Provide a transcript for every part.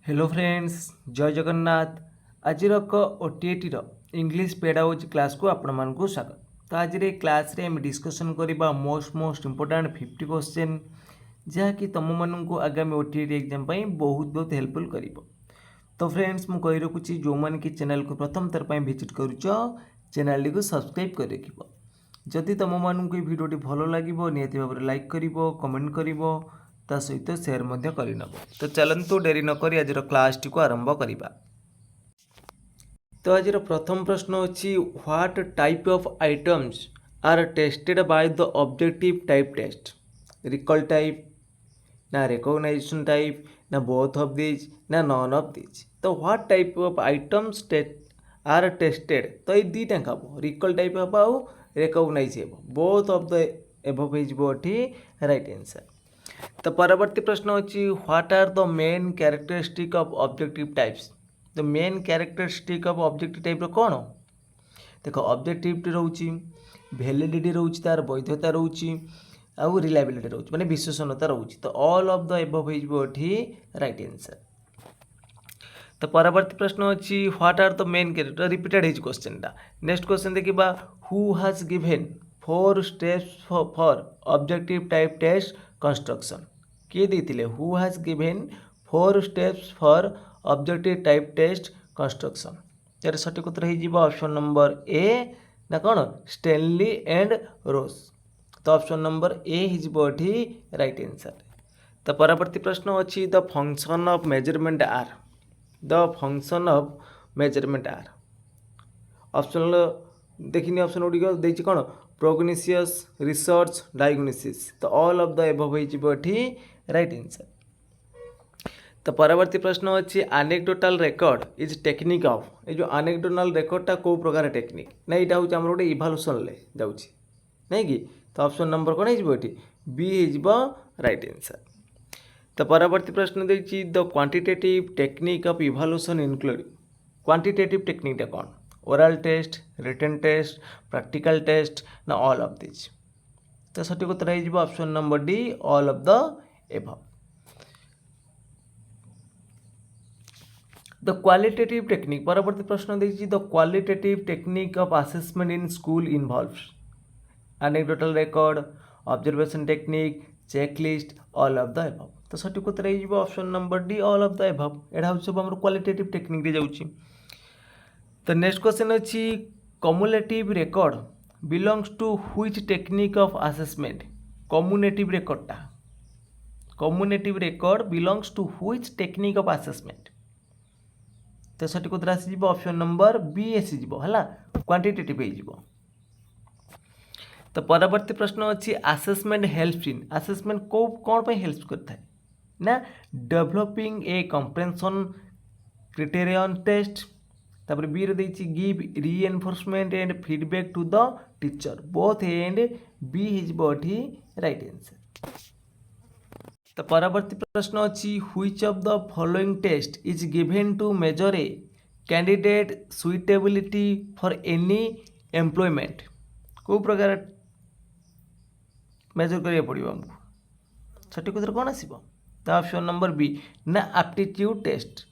Hello friends, जय जगन्नाथ। आज OTT English pedagogy class को आपण मानक स्वागत। तो आज क्लास रे हम डिस्कशन करबा मोस्ट इंपोर्टेंट 50 क्वेश्चन जहाँकि तुम मानक आगामी ओटीटी एग्जाम बहुत हेल्पफुल कर। तो फ्रेंड्स मु कही रखुची जो मैंने कि चैनल को प्रथम थर पर विजिट करुच चैनल को सब्सक्राइब कर रख। जदि तुम मानक भिडियोटी भल लगे निहती भाव में लाइक कर कमेंट कर ता सहित सेयार करनब। तो चलतु डेरी नक आज क्लास टी को आरंभ करवा। तो आज प्रथम प्रश्न अच्छी what type of items are tested by the objective type test. Recall type ना रिकॉग्नाइजेशन टाइप ना बोथ ऑफ दिस ना नॉन ऑफ दिस। तो what type of items are tested तो ये दुईटा हम रिकॉल टाइप हम आउ रिकॉग्नाइज हे both of the above right answer. तो परवर्ती प्रश्न अच्छी what are the main characteristic of objective types. तो main characteristic of objective type कौन देख ऑब्जेक्टिव रोचे वैलिडिटी रोचे तार वैधता रोचे आउ रिलायबिलिटी रोचे माने विश्वसनीयता रोचे। तो all of the above right answer. तो परवर्ती प्रश्न अच्छी what are the main character repeated है क्वेश्चन टा। नेक्स्ट क्वेश्चन देखा who has given 4 steps for objective type test construction. किए देते who has given 4 steps for objective type test construction. यार सठिक उत्तर हो ऑप्शन नंबर ए ना कौन स्टेनली एंड रोज। तो ऑप्शन नंबर ए होठी राइट आंसर। तो परवर्ती प्रश्न अच्छी the function of measurement are. The function of measurement are option देखिए ऑप्शन गुड़िक देखिए कौन प्रोग्नोसिस रिसर्च डायग्नोसिस। तो all of the above right answer. तो परवर्ती प्रश्न अच्छी anecdotal record is technique of. ये जो एनेक्डोटल रिकॉर्डटा कौ प्रकार टेक्निक ना यहाँ हूँ गोटे इभाल्यूशन जाऊँगी नहीं कि। तो ऑप्शन नंबर कौन हो बी हो राइट आंसर। तो परवर्ती प्रश्न देखिए the quantitative technique of evaluation include. Quantitative टेक्निकटा कौन oral test written test practical test ना ऑल ऑफ दिस। तो सठिक उत्तर हो option number D all of the above. The qualitative technique परवर्ती प्रश्न देखिए the qualitative technique of assessment in school involves anecdotal record observation technique checklist all of the above. तो सठिक उत्तर हो option number D all of the above. यहाँ हूँ सब आम क्वालिटेटिव टेक्निक रे जाऊँगी। तो नेक्स्ट क्वेश्चन अच्छी cumulative record belongs to which technique of assessment. Cumulative रिकॉर्डटा cumulative record belongs to which technique of assessment. तो सठिक उत्तर आसी ऑप्शन नंबर बी आसीज है क्वांटिटेटिव हो। तो परवर्ती प्रश्न अच्छी असेसमेंट हेल्प्स इन असेसमेंट को कौन पे हेल्प करता है ना developing a comprehension criterion test. तापर बी रे देछि give reinforcement and feedback to the teacher both and B हिजबठी राइट आंसर। तो परवर्ती प्रश्न अच्छी which of the following test is given to measure a candidate suitability for any employment. को प्रकार मेजर करिया पड़िबो हमको सठिक उत्तर कौन आसीबो। तो ऑप्शन नंबर बी ना एप्टीट्यूड टेस्ट।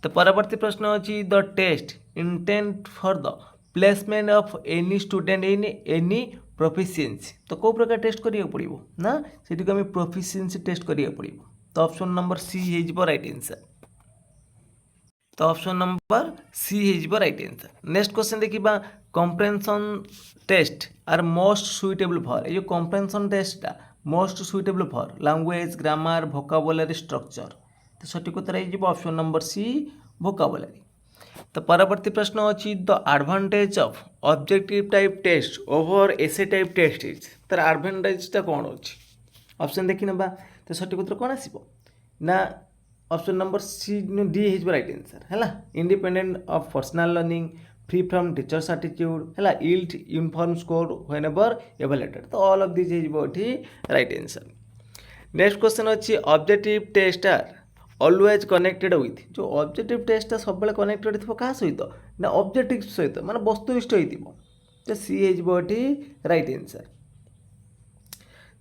तो परवर्ती प्रश्न अच्छी the test intent for the placement of any student in any proficiency. तो कौ प्रकार टेस्ट करिया पड़िबो ना सेठी को हम प्रोफिशिएंसी टेस्ट करिया पड़िबो। तो ऑप्शन नंबर सी हो राइट आंसर। तो ऑप्शन नंबर सी हो राइट आंसर। नेक्स्ट क्वेश्चन देखिबा comprehension test are most suitable for. ये जो कंप्रेhension टेस्टा most suitable for language grammar vocabulary structure. तो सठिक उत्तर हो ऑप्शन नंबर सी वोकाबुलरी। तो परवर्ती प्रश्न अच्छी the advantage of objective type test over essay type test is. तार एडवांटेजटा कौन अच्छी ऑप्शन देखी ना। तो सठिक उत्तर कौन आसीबो ना ऑप्शन नंबर सी डी हो राइट आंसर है independent of personal learning free from teachers attitude है yield uniform score whenever evaluated. तो ऑल ऑफ दिस हो राइट आंसर। नेक्स्ट क्वेश्चन अच्छी objective test are always connected with. जो objective test सब connected थी क्या सहित ना ऑब्जेक्टिव सहित माने वस्तुनिष्ठ हो। तो सी हो राइट आंसर।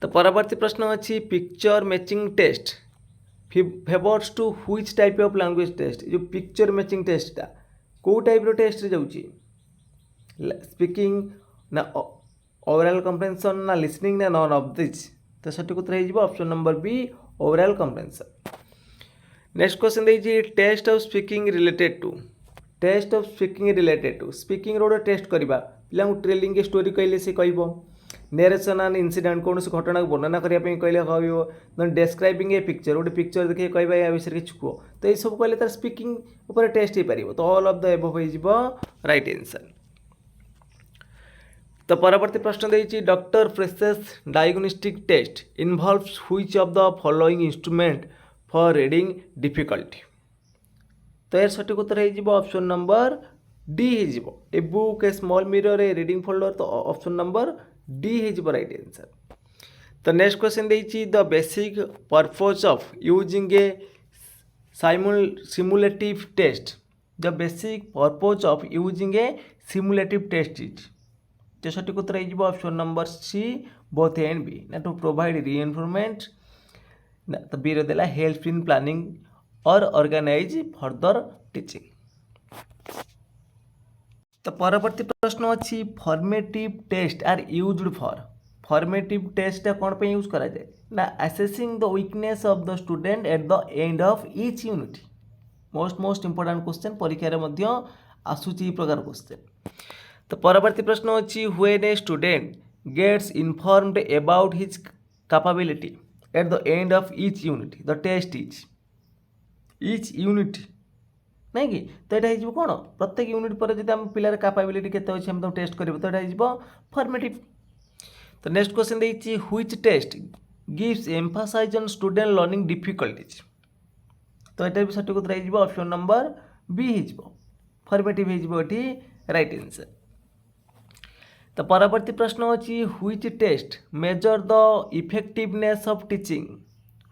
तो परवर्ती प्रश्न अच्छी picture matching test favours to which type of language test जो पिक्चर मैचिंग टेस्टा कौ टाइप रो टेस्ट रे जाउची स्पीकिंग ना ओवरऑल कम्प्रेhension ना लिसनिंग ना नॉन ऑफ दिस तो सठिक उत्तर हो option number B overall comprehension. Next question देखिए test of speaking related to speaking रो टेस्ट करवा पिला ट्रेलिंग के स्टोरी कहले से कहब नेरेसन एंड इनसीडेंट कौन से घटना को वर्णना करने कहले कहब डेस्क्राइबिंग ए पिक्चर गोटे पिक्चर देखिए कहवा या विषय किसी कुह तो यह सब कहले तार स्पीकिंग उपर टेस्ट हो पार तो ऑल ऑफ द एबव हो राइट आंसर। तो परवर्ती प्रश्न देखिए doctor phrases diagnostic test involves which of the following instrument for reading difficulty तो यार सठिक उत्तर हो ऑप्शन नंबर डी हो a book a small mirror a reading folder तो ऑप्शन नंबर डी हो राइट आंसर। तो नेक्स्ट क्वेश्चन देखिए the basic purpose of using a simulative test the basic purpose of using a simulative test is तो सठिक उत्तर हो option number C both A and B ना to provide reinforcement ना तो B देला हेल्प इन प्लानिंग और organise further teaching. तो परवर्ती प्रश्न अच्छी formative test are used for formative test कौन पे यूज करा जाए ना assessing the weakness of the student at the end of each unit most important question परीक्षा रे आसूची प्रकार क्वेश्चन। तो परवर्ती प्रश्न अच्छी when a student gets informed about his capability at the end of each unit the test is each unit नहीं कि तो यहाँ हो कौन प्रत्येक यूनिट पर जब आम पिलार कैपेबिलिटी केते अच्छे हम टेस्ट करेंगे तो यहाँ फॉर्मेटिव। तो नेक्स्ट क्वेश्चन देखिए which test gives emphasise on student learning difficulties तो यहाँ भी सठिक उत्तर हो ऑप्शन नंबर बी हो फॉर्मेटिव हो राइट आंसर। तो परवर्ती प्रश्न अच्छी which test measure the effectiveness of teaching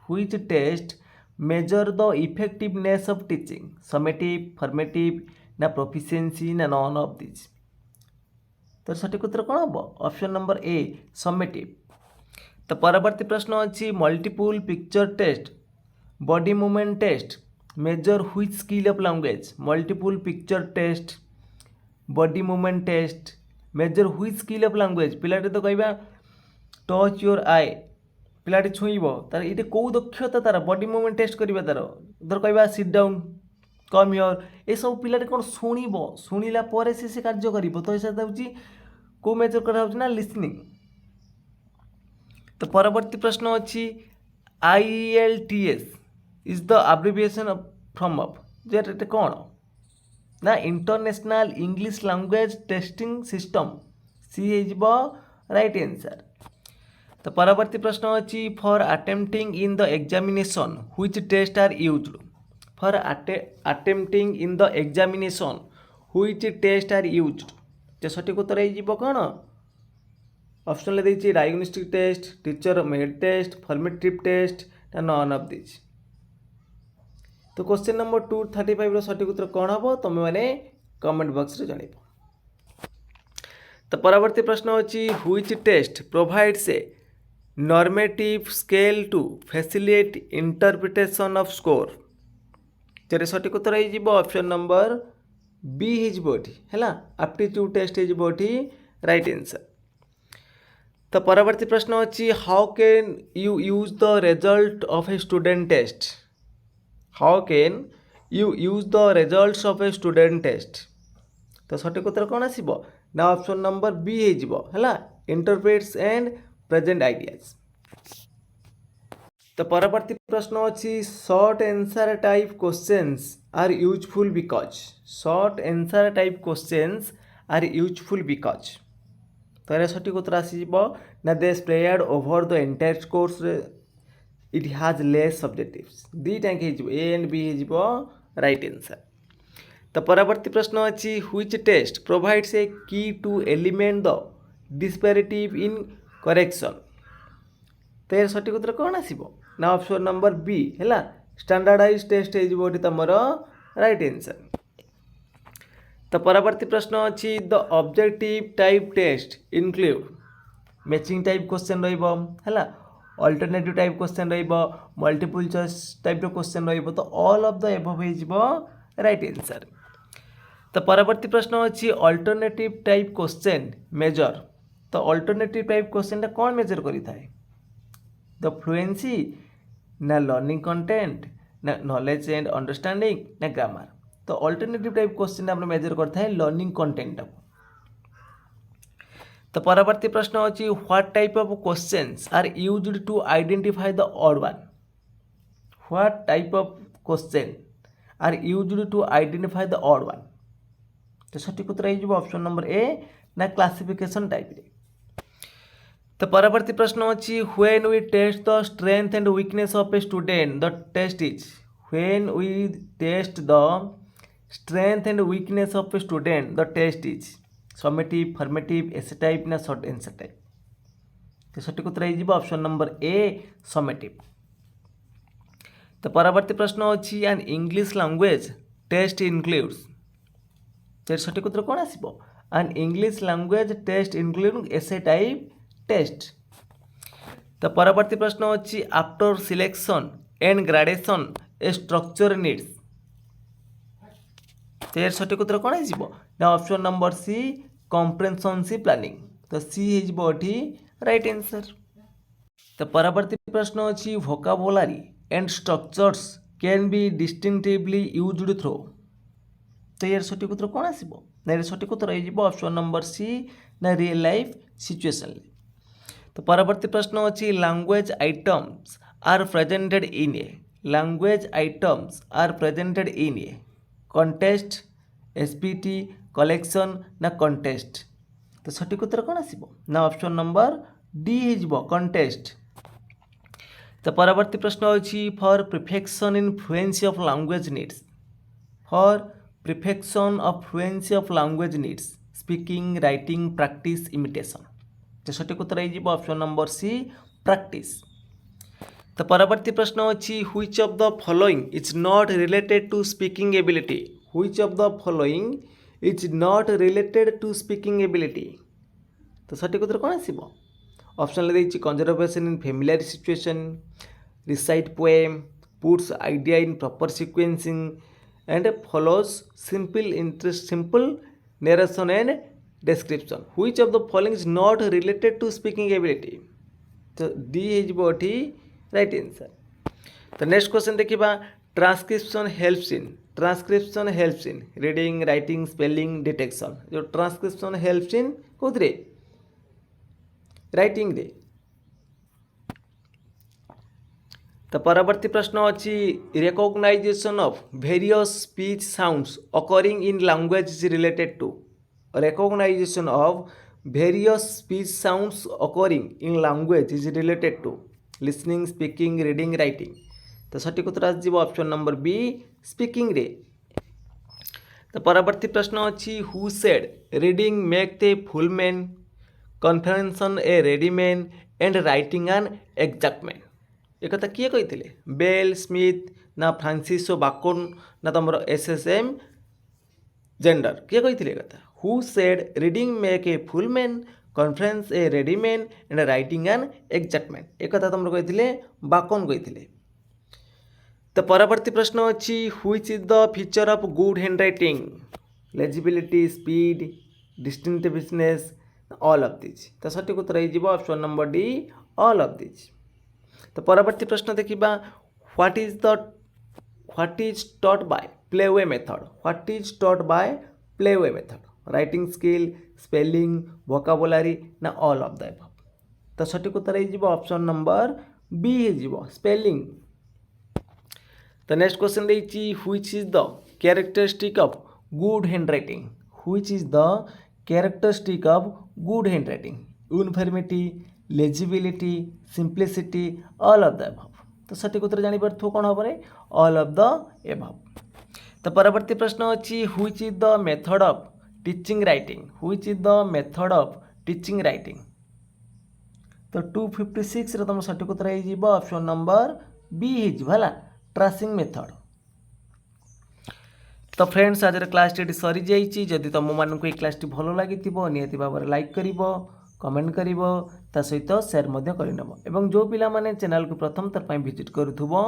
which test measure the effectiveness of teaching summative formative ना प्रोफिशिएंसी ना नॉन ऑफ दिस तो सठिक उत्तर कौन हम ऑप्शन नंबर ए समेटिव। तो परवर्ती प्रश्न अच्छी multiple picture test body movement test measure which skill of language multiple picture test body movement test measure which skill of language पिलाटे तो कहबा टच योर आई पिलाटी छुईब तार ये कौ दक्षता तार बॉडी मूवमेंट टेस्ट करिबा तार धर कहबा सिट डाउन कम योर ये सब पिलाटी कौन शुणिब शुणिला पर से कार्य करिब तो ऐसा होची को मेजर करा होची ना लिसनिंग। तो परवर्ती प्रश्न अच्छी IELTS is the abbreviation from of जे कौन ना international English language testing system C हो राइट आंसर। तो परवर्ती प्रश्न अच्छी for attempting in the examination which test are used for attempting in the examination which test are used तो सठिक उत्तर हो कौन ऑप्शन देखिए diagnostic test teacher made test formative test ना नॉन ऑफ दिस। तो क्वेश्चन नंबर 235 सठिक उत्तर कौन हम तुम मैंने कमेंट बॉक्स रे जनइब। तो परवर्ती प्रश्न अच्छी which test provides a normative scale to facilitate interpretation of score तेरे सठिक उत्तर हो ऑप्शन नंबर बी है एप्टीट्यूड टेस्ट हो राइट आंसर। तो परवर्ती प्रश्न अच्छी how can you use the result of a student test how can you use the results of a student test तो सठिक उत्तर कौन आसो ना ऑप्शन नंबर बी है इंटरप्रेट्स एंड प्रेजेंट आइडियाज। तो परवर्ती प्रश्न अच्छी short answer type questions are useful because short answer type questions are useful because तो यार सठिक उत्तर आसीब ना दे spread over the entire course it has less subjectives दुईटा ए एंड बी हो राइट आंसर। तो परवर्ती प्रश्न अच्छी which test provides a key to eliminate the disparity in correction तो यार सठिक उत्तर कौन आसो ना ऑप्शन नंबर बी है स्टैंडर्डाइज टेस्ट हो तुम राइट आंसर। तो परवर्ती प्रश्न अच्छी the objective type test include matching type question रहा alternative type question multiple choice type question तो ऑल ऑफ द एबव हो राइट आंसर। तो परवर्ती प्रश्न अच्छी अल्टरनेटिव टाइप क्वेश्चन मेजर। तो अल्टरनेटिव टाइप क्वेश्चन कौन मेजर करें द फ्लुएंसी ना लर्निंग कंटेंट ना नॉलेज एंड अंडरस्टैंडिंग ना ग्रामर। तो अल्टरनेटिव टाइप क्वेश्चन आप मेजर करता है लर्निंग कंटेंट। तो परवर्ती प्रश्न अच्छी what type of questions are used to identify the odd one. What type of question are used to identify the odd one. तो सठिक उत्तर हो ऑप्शन नंबर ए ना क्लासिफिकेशन टाइप रे। तो परवर्ती प्रश्न अच्छी when we test the strength and weakness of a student the test is. When we test the strength and weakness of a student the test is summative formative essay type ना short answer type. तो सठिक उत्तर हो option number ए summative. तो परवर्ती प्रश्न अच्छी an English language test includes. तो सठिक उत्तर कौन आसो an English language test include essay type test. तो परवर्ती प्रश्न अच्छी after selection and gradation a structure needs. तो सठिक उत्तर कौन हो ना option number C comprehensive planning. तो सी हो राइट आंसर। तो परवर्ती प्रश्न अच्छी vocabulary and structures can be distinctively used through. तो यार सठिक उत्तर कौन आसो ना सठिक उत्तर हो ऑप्शन नंबर सी ना रियल लाइफ सिचुएशन। तो परवर्ती प्रश्न अच्छी language items are presented in a. Language items are presented in a contest aspect collection ना कंटेस्ट। तो सठिक उत्तर कौन आसो ना ऑप्शन नंबर डी हो कंटेस्ट। तो परवर्ती प्रश्न अच्छी for perfection in fluency of language needs. For perfection of fluency of language needs speaking writing practice imitation. तो सठिक उत्तर हो ऑप्शन नंबर सी प्रैक्टिस। तो परवर्ती प्रश्न अच्छी which of the following is not related to speaking ability. Which of the following is not related to speaking ability. तो सठिक उत्तर कौन आसो ऑप्शन देखिए conservation in familiar situation recite poem puts idea in proper sequencing and follows simple narration and description। which of the following is not related to speaking ability। तो D हो right answer. तो next question देखिए transcription helps in reading writing spelling detection. जो transcription helps in कौन writing रे। तो परवर्ती प्रश्न अच्छी recognisation of various speech sounds occurring in language is related to. recognition of various speech sounds occurring in language is related to listening speaking reading writing। तो सठिक उत्तर आसो ऑप्शन नंबर बी स्पीकिंग रे। तो परवर्ती प्रश्न अच्छी who said reading make the full man conference a ready man and writing an exact man. एक कथा किए कही बेल स्मिथ ना फ्रांसिस बाकोन ना तुम एसएसएम जेंडर किए कही कथा who said reading make a full man conference a ready man and writing an exact man. एक कथा तुम कही बाकोन कही। तो परवर्ती प्रश्न अच्छी which is the feature of good handwriting legibility speed distinctiveness all of this. तो सठिक उत्तर हो option number D all of this. तो परवर्ती प्रश्न देखिए what is taught by playway method. What is taught by playway method writing skill spelling vocabulary ना all of the above. तो सठिक उत्तर हो ऑप्शन नंबर बी हो स्पेलिंग। तो नेक्स्ट क्वेश्चन देखिए which is the characteristic of good handwriting. Which is the characteristic of good handwriting uniformity legibility simplicity all of the above. तो सठिक उत्तर जापर कौन हम ऑल ऑफ द एबव। तो परवर्ती प्रश्न अच्छी which is the method of teaching writing. Which is the method of teaching writing. तो 256 तुम सठिक उत्तर हो ऑप्शन नंबर बी है ट्रेसिंग मेथड। तो फ्रेंड्स आज क्लास टी सरी जाइए जदि तुम मानक ये क्लास टी भल लगी निहाती भाव लाइक कर कमेंट करिवो ता सहित शेयर मध्य करनबो एवं जो पिला माने चैनल को प्रथम तर पई विजिट करूथुबो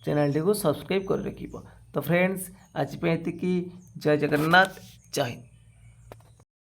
चैनल को सब्सक्राइब कर रखिबो। तो फ्रेंड्स आज पे एतिकी जय जगन्नाथ जय हिंद।